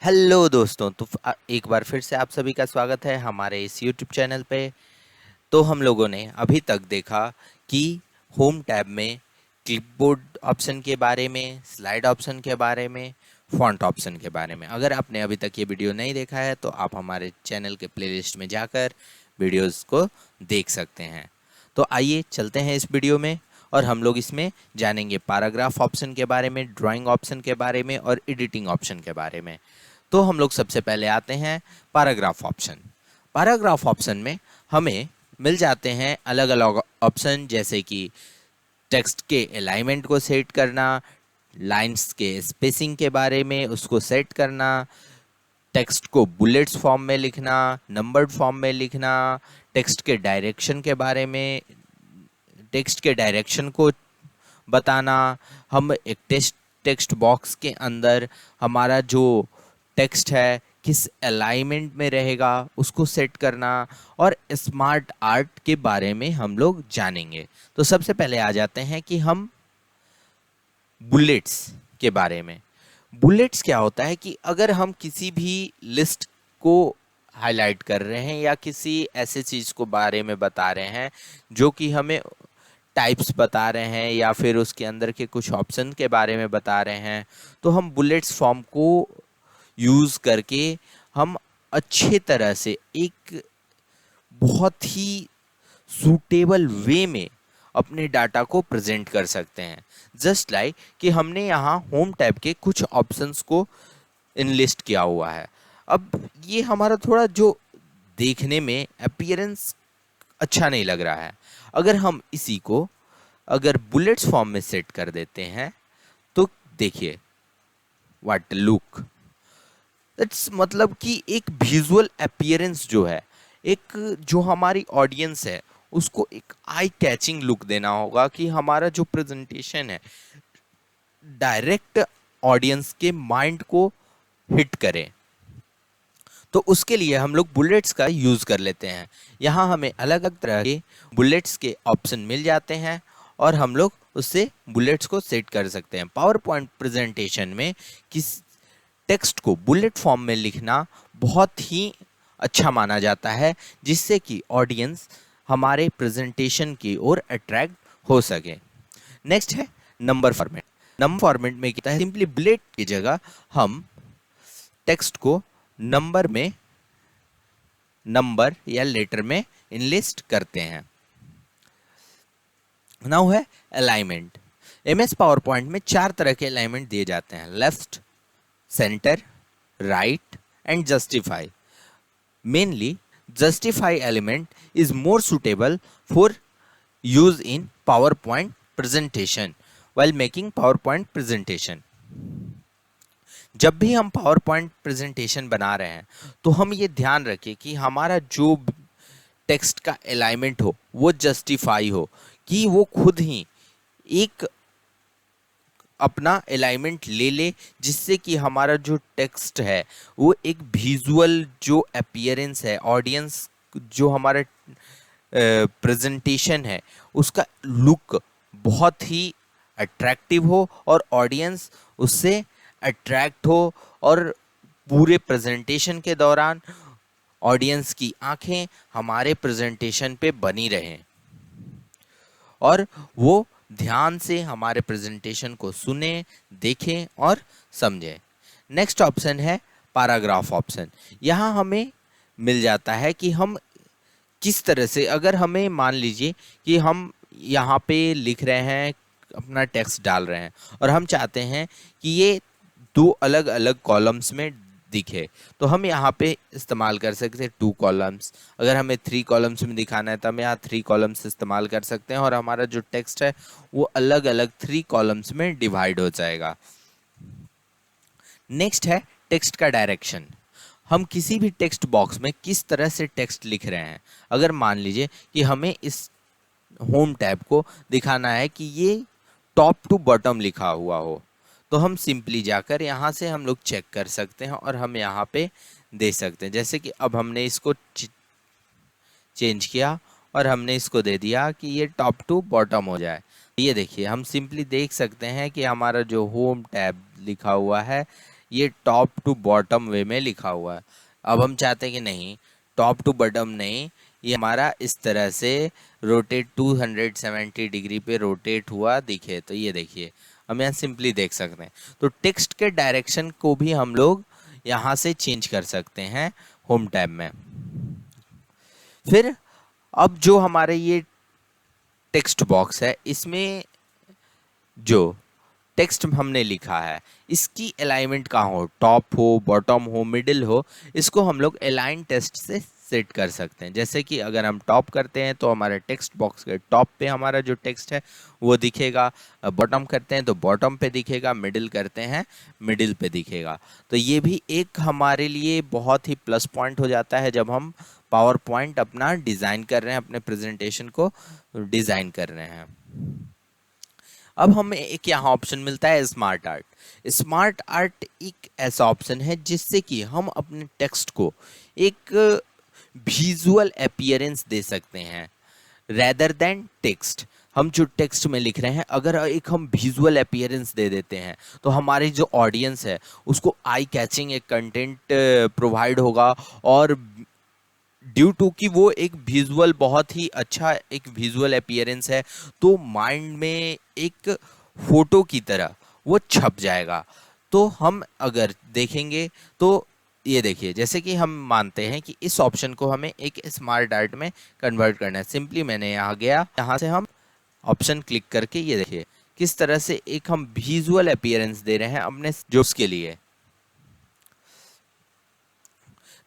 Hello दोस्तों, तो एक बार फिर से आप सभी का स्वागत है हमारे इस यूट्यूब चैनल पे। तो हम लोगों ने अभी तक देखा कि होम टैब में क्लिपबोर्ड ऑप्शन के बारे में, स्लाइड ऑप्शन के बारे में, फॉन्ट ऑप्शन के बारे में। अगर आपने अभी तक ये वीडियो नहीं देखा है तो आप हमारे चैनल के प्लेलिस्ट में जाकर वीडियोस को देख सकते हैं। तो आइए चलते हैं इस वीडियो में और हम लोग इसमें जानेंगे पैराग्राफ ऑप्शन के बारे में, ड्राइंग ऑप्शन के बारे में और एडिटिंग ऑप्शन के बारे में। तो हम लोग सबसे पहले आते हैं पैराग्राफ ऑप्शन। पैराग्राफ ऑप्शन में हमें मिल जाते हैं अलग अलग ऑप्शन, जैसे कि टेक्स्ट के अलाइनमेंट को सेट करना, लाइंस के स्पेसिंग के बारे में उसको सेट करना, टेक्स्ट को बुलेट्स फॉर्म में लिखना, नंबर्ड फॉर्म में लिखना, टेक्स्ट के डायरेक्शन के बारे में, टेक्स्ट के डायरेक्शन को बताना, हम एक टेक्स्ट बॉक्स के अंदर हमारा जो टेक्स्ट है किस अलाइनमेंट में रहेगा उसको सेट करना, और स्मार्ट आर्ट के बारे में हम लोग जानेंगे। तो सबसे पहले आ जाते हैं कि हम बुलेट्स के बारे में। बुलेट्स क्या होता है कि अगर हम किसी भी लिस्ट को हाईलाइट कर रहे हैं या किसी ऐसे चीज़ को बारे में बता रहे हैं जो कि हमें टाइप्स बता रहे हैं या फिर उसके अंदर के कुछ ऑप्शन के बारे में बता रहे हैं, तो हम बुलेट्स फॉर्म को यूज़ करके हम अच्छे तरह से एक बहुत ही सूटेबल वे में अपने डाटा को प्रेजेंट कर सकते हैं। जस्ट लाइक कि हमने यहाँ होम टैब के कुछ ऑप्शंस को इनलिस्ट किया हुआ है। अब ये हमारा थोड़ा जो देखने में अपीयरेंस अच्छा नहीं लग रहा है। अगर हम इसी को अगर बुलेट्स फॉर्म में सेट कर देते हैं तो देखिए व्हाट लुक, इट्स मतलब कि एक विजुअल अपीयरेंस जो है, एक जो हमारी ऑडियंस है उसको एक आई कैचिंग लुक देना होगा कि हमारा जो प्रेजेंटेशन है डायरेक्ट ऑडियंस के माइंड को हिट करे। तो उसके लिए हम लोग बुलेट्स का यूज़ कर लेते हैं। यहाँ हमें अलग अलग तरह के बुलेट्स के ऑप्शन मिल जाते हैं और हम लोग उससे बुलेट्स को सेट कर सकते हैं। पावर पॉइंट प्रेजेंटेशन में किस टेक्स्ट को बुलेट फॉर्म में लिखना बहुत ही अच्छा माना जाता है, जिससे कि ऑडियंस हमारे प्रेजेंटेशन की ओर अट्रैक्ट हो सके। नेक्स्ट है नंबर फॉर्मेट। नंबर फॉर्मेट में क्या है, सिंपली बुलेट की जगह हम टेक्स्ट को नंबर या लेटर में इनलिस्ट करते हैं। नाउ है अलाइनमेंट। एमएस पावर पॉइंट में 4 तरह के अलाइनमेंट दिए जाते हैं: left, centre, right and justify. Mainly justify element is more suitable for use in power point presentation while making PowerPoint presentation। जब भी हम पावर पॉइंट प्रेजेंटेशन बना रहे हैं तो हम ये ध्यान रखें कि हमारा जो टेक्स्ट का अलाइनमेंट हो वो जस्टिफाई हो, कि वो खुद ही एक अपना अलाइनमेंट ले ले, जिससे कि हमारा जो टेक्स्ट है वो एक विजुअल जो अपीयरेंस है, ऑडियंस जो हमारा प्रेजेंटेशन है उसका लुक बहुत ही अट्रैक्टिव हो और ऑडियंस उससे अट्रैक्ट हो, और पूरे प्रेजेंटेशन के दौरान ऑडियंस की आंखें हमारे प्रेजेंटेशन पे बनी रहें और वो ध्यान से हमारे प्रेजेंटेशन को सुने, देखें और समझें। नेक्स्ट ऑप्शन है पैराग्राफ ऑप्शन। यहाँ हमें मिल जाता है कि हम किस तरह से, अगर हमें मान लीजिए कि हम यहाँ पे लिख रहे हैं, अपना टेक्स्ट डाल रहे हैं और हम चाहते हैं कि ये 2 अलग अलग कॉलम्स में दिखे, तो हम यहाँ पे इस्तेमाल कर सकते हैं 2 कॉलम्स। अगर हमें 3 कॉलम्स में दिखाना है तो हम यहाँ 3 कॉलम्स इस्तेमाल कर सकते हैं और हमारा जो टेक्स्ट है वो अलग अलग 3 कॉलम्स में डिवाइड हो जाएगा। नेक्स्ट है टेक्स्ट का डायरेक्शन। हम किसी भी टेक्स्ट बॉक्स में किस तरह से टेक्स्ट लिख रहे हैं। अगर मान लीजिए कि हमें इस होम टैब को दिखाना है कि ये टॉप टू बॉटम लिखा हुआ हो, तो हम सिंपली जाकर यहाँ से हम लोग चेक कर सकते हैं और हम यहाँ पे दे सकते हैं। जैसे कि अब हमने इसको चेंज किया और हमने इसको दे दिया कि ये टॉप टू बॉटम हो जाए। ये देखिए, हम सिंपली देख सकते हैं कि हमारा जो होम टैब लिखा हुआ है ये टॉप टू बॉटम वे में लिखा हुआ है। अब हम चाहते हैं कि नहीं, टॉप टू बॉटम नहीं, ये हमारा इस तरह से रोटेट 270 डिग्री पे रोटेट हुआ दिखे। तो ये देखिए, हम यहाँ सिंपली देख सकते हैं। तो टेक्स्ट के डायरेक्शन को भी हम लोग यहाँ से चेंज कर सकते हैं होम टैब में। फिर अब जो हमारे ये टेक्स्ट बॉक्स है, इसमें जो टेक्स्ट हमने लिखा है इसकी अलाइनमेंट कहाँ हो, टॉप हो, बॉटम हो, मिडिल हो, इसको हम लोग अलाइन टेस्ट से सेट कर सकते हैं। जैसे कि अगर हम टॉप करते हैं तो हमारे टेक्स्ट बॉक्स के टॉप पे हमारा जो टेक्स्ट है वो दिखेगा, बॉटम करते हैं तो बॉटम पे दिखेगा, मिडिल करते हैं मिडिल पे दिखेगा। तो ये भी एक हमारे लिए बहुत ही प्लस पॉइंट हो जाता है जब हम पावर पॉइंट अपना डिज़ाइन कर रहे हैं, अपने प्रेजेंटेशन को डिज़ाइन कर रहे हैं। अब हमें एक यहाँ ऑप्शन मिलता है स्मार्ट आर्ट। स्मार्ट आर्ट एक ऐसा ऑप्शन है जिससे कि हम अपने टेक्स्ट को एक विजुअल अपीयरेंस दे सकते हैं रेदर देन टेक्स्ट। हम जो टेक्स्ट में लिख रहे हैं अगर एक हम विजुअल अपीयरेंस दे देते हैं तो हमारी जो ऑडियंस है उसको आई कैचिंग एक कंटेंट प्रोवाइड होगा, और ड्यू टू कि वो एक विजुअल बहुत ही अच्छा एक विजुअल अपीयरेंस है तो माइंड में एक फोटो की तरह वो छप जाएगा। तो हम अगर देखेंगे तो ये देखिए, जैसे कि हम मानते हैं कि इस ऑप्शन को हमें एक स्मार्ट आर्ट में कन्वर्ट करना है। सिंपली मैंने यहाँ गया, यहाँ से हम ऑप्शन क्लिक करके ये देखिए किस तरह से एक हम विजुअल अपीयरेंस दे रहे हैं अपने जोक्स के लिए।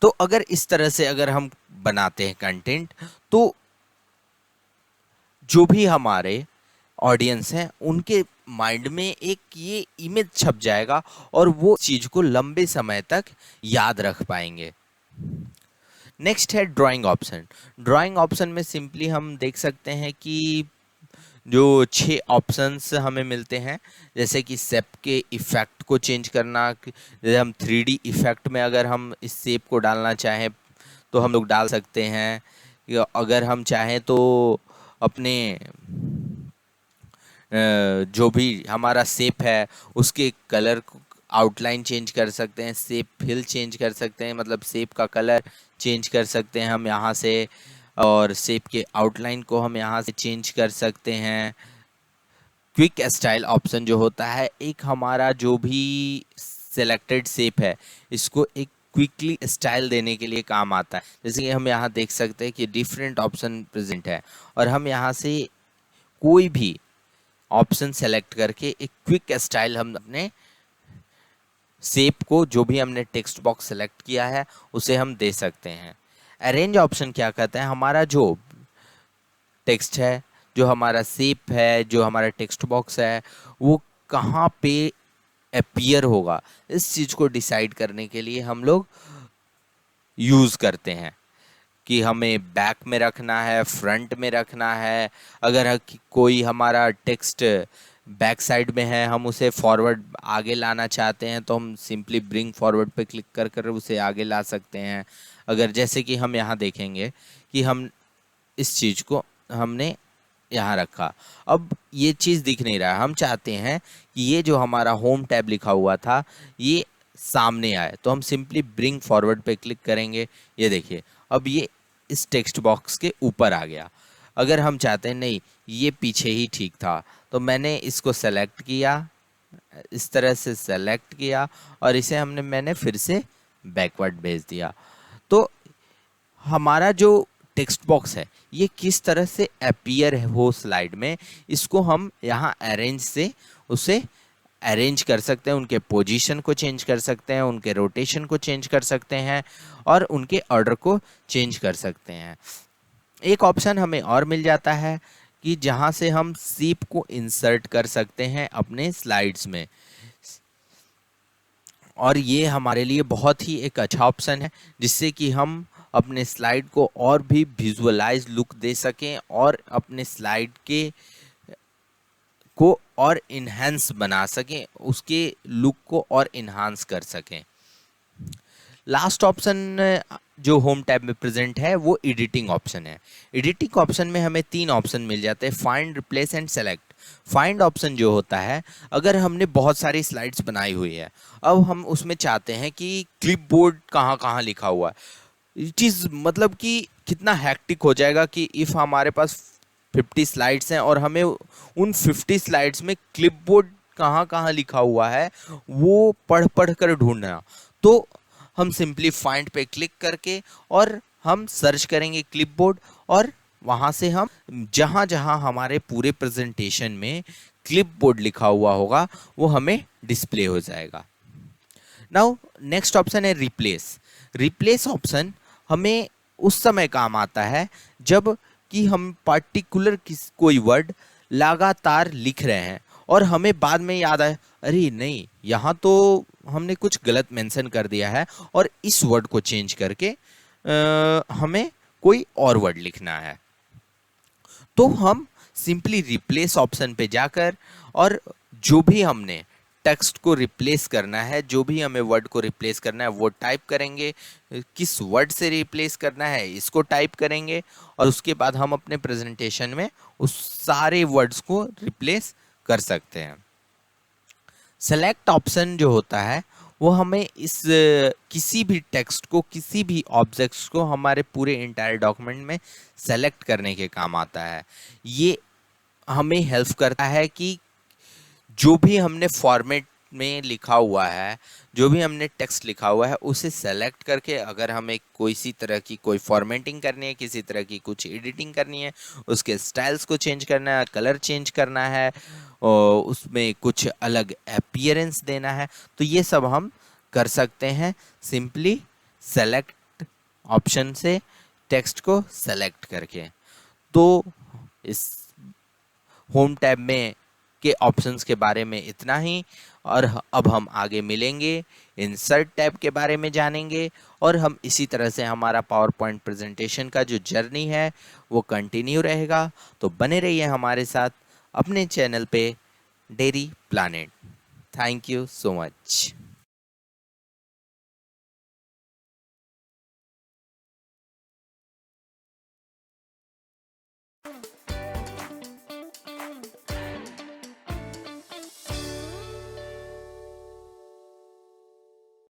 तो अगर इस तरह से अगर हम बनाते हैं कंटेंट तो जो भी हमारे ऑडियंस हैं उनके माइंड में एक ये इमेज छप जाएगा और वो चीज को लंबे समय तक याद रख पाएंगे। नेक्स्ट है ड्राइंग ऑप्शन। ड्राइंग ऑप्शन में सिंपली हम देख सकते हैं कि जो 6 ऑप्शंस हमें मिलते हैं, जैसे कि शेप के इफ़ेक्ट को चेंज करना। जैसे हम 3D इफ़ेक्ट में अगर हम इस शेप को डालना चाहें तो हम लोग डाल सकते हैं, या अगर हम चाहें तो अपने जो भी हमारा शेप है उसके कलर आउटलाइन चेंज कर सकते हैं, शेप फिल चेंज कर सकते हैं, मतलब शेप का कलर चेंज कर सकते हैं हम यहाँ से, और शेप के आउटलाइन को हम यहाँ से चेंज कर सकते हैं। क्विक स्टाइल ऑप्शन जो होता है एक हमारा जो भी सिलेक्टेड शेप है इसको एक क्विकली स्टाइल देने के लिए काम आता है। जैसे कि हम यहाँ देख सकते हैं कि डिफरेंट ऑप्शन प्रेजेंट है और हम यहाँ से कोई भी ऑप्शन सेलेक्ट करके एक क्विक स्टाइल हम अपने शेप को, जो भी हमने टेक्स्ट बॉक्स सेलेक्ट किया है उसे हम दे सकते हैं। अरेंज ऑप्शन क्या कहता है, हमारा जो टेक्स्ट है, जो हमारा शेप है, जो हमारा टेक्स्ट बॉक्स है वो कहाँ पे अपीयर होगा, इस चीज़ को डिसाइड करने के लिए हम लोग यूज़ करते हैं कि हमें बैक में रखना है, फ्रंट में रखना है। अगर कोई हमारा टेक्स्ट बैक साइड में है, हम उसे फॉरवर्ड आगे लाना चाहते हैं तो हम सिंपली ब्रिंग फॉरवर्ड पे क्लिक कर कर उसे आगे ला सकते हैं। अगर जैसे कि हम यहाँ देखेंगे कि हम इस चीज़ को हमने यहाँ रखा, अब ये चीज़ दिख नहीं रहा है, हम चाहते हैं कि ये जो हमारा होम टैब लिखा हुआ था ये सामने आए, तो हम सिंपली ब्रिंग फॉरवर्ड पे क्लिक करेंगे। ये देखिए अब ये इस टेक्स्ट बॉक्स के ऊपर आ गया। अगर हम चाहते हैं नहीं ये पीछे ही ठीक था तो मैंने इसको सेलेक्ट किया, इस तरह से सेलेक्ट किया और इसे मैंने फिर से बैकवर्ड भेज दिया। तो हमारा जो टेक्स्ट बॉक्स है ये किस तरह से अपीयर हो स्लाइड में, इसको हम यहाँ अरेंज से उसे अरेंज कर सकते हैं, उनके पोजीशन को चेंज कर सकते हैं, उनके रोटेशन को चेंज कर सकते हैं और उनके ऑर्डर को चेंज कर सकते हैं। एक ऑप्शन हमें और मिल जाता है कि जहाँ से हम शेप को इंसर्ट कर सकते हैं अपने स्लाइड्स में, और ये हमारे लिए बहुत ही एक अच्छा ऑप्शन है जिससे कि हम अपने स्लाइड को और भी विजुअलाइज लुक दे सकें और अपने स्लाइड के को और इन्हांस बना सकें, उसके लुक को और इन्हांस कर सकें। लास्ट ऑप्शन जो होम टैब में प्रेजेंट है वो एडिटिंग ऑप्शन है। एडिटिंग ऑप्शन में हमें 3 ऑप्शन मिल जाते हैं, find, replace and select. Find option जो होता है, अगर हमने बहुत सारी स्लाइड्स बनाई हुई है, अब हम उसमें चाहते हैं कि क्लिपबोर्ड कहाँ कहाँ लिखा हुआ है। चीज़ मतलब कि कितना हैक्टिक हो जाएगा कि इफ़ हमारे पास 50 स्लाइड्स हैं और हमें उन 50 स्लाइड्स में क्लिपबोर्ड कहाँ कहाँ लिखा हुआ है वो पढ़ पढ़ कर ढूंढना। तो हम सिंपली फाइंड पे क्लिक करके और हम सर्च करेंगे क्लिपबोर्ड, और वहाँ से हम जहाँ जहाँ हमारे पूरे प्रेजेंटेशन में क्लिपबोर्ड लिखा हुआ होगा वो हमें डिस्प्ले हो जाएगा। नाउ नेक्स्ट ऑप्शन है रिप्लेस। रिप्लेस ऑप्शन हमें उस समय काम आता है जब कि हम पार्टिकुलर कोई वर्ड लगातार लिख रहे हैं और हमें बाद में याद आए, अरे नहीं यहाँ तो हमने कुछ गलत मेंशन कर दिया है और इस वर्ड को चेंज करके हमें कोई और वर्ड लिखना है। तो हम सिंपली रिप्लेस ऑप्शन पे जाकर और जो भी हमने टेक्स्ट को रिप्लेस करना है, जो भी हमें वर्ड को रिप्लेस करना है वो टाइप करेंगे, किस वर्ड से रिप्लेस करना है इसको टाइप करेंगे, और उसके बाद हम अपने प्रेजेंटेशन में उस सारे वर्ड्स को रिप्लेस कर सकते हैं। सेलेक्ट ऑप्शन जो होता है वो हमें इस किसी भी टेक्स्ट को, किसी भी ऑब्जेक्ट्स को हमारे पूरे इंटायर डॉक्यूमेंट में सेलेक्ट करने के काम आता है। ये हमें हेल्प करता है कि जो भी हमने फॉर्मेट में लिखा हुआ है, जो भी हमने टेक्स्ट लिखा हुआ है उसे सेलेक्ट करके अगर हमें कोई सी तरह की कोई फॉर्मेटिंग करनी है, किसी तरह की कुछ एडिटिंग करनी है, उसके स्टाइल्स को चेंज करना है, कलर चेंज करना है और उसमें कुछ अलग अपीयरेंस देना है, तो ये सब हम कर सकते हैं सिंपली सेलेक्ट ऑप्शन से टेक्स्ट को सेलेक्ट करके। तो इस होम टैब में के ऑप्शंस के बारे में इतना ही, और अब हम आगे मिलेंगे, इंसर्ट टैब के बारे में जानेंगे, और हम इसी तरह से हमारा पावर पॉइंट प्रेजेंटेशन का जो जर्नी है वो कंटिन्यू रहेगा। तो बने रहिए हमारे साथ अपने चैनल पे dairy planet. Thank you so much.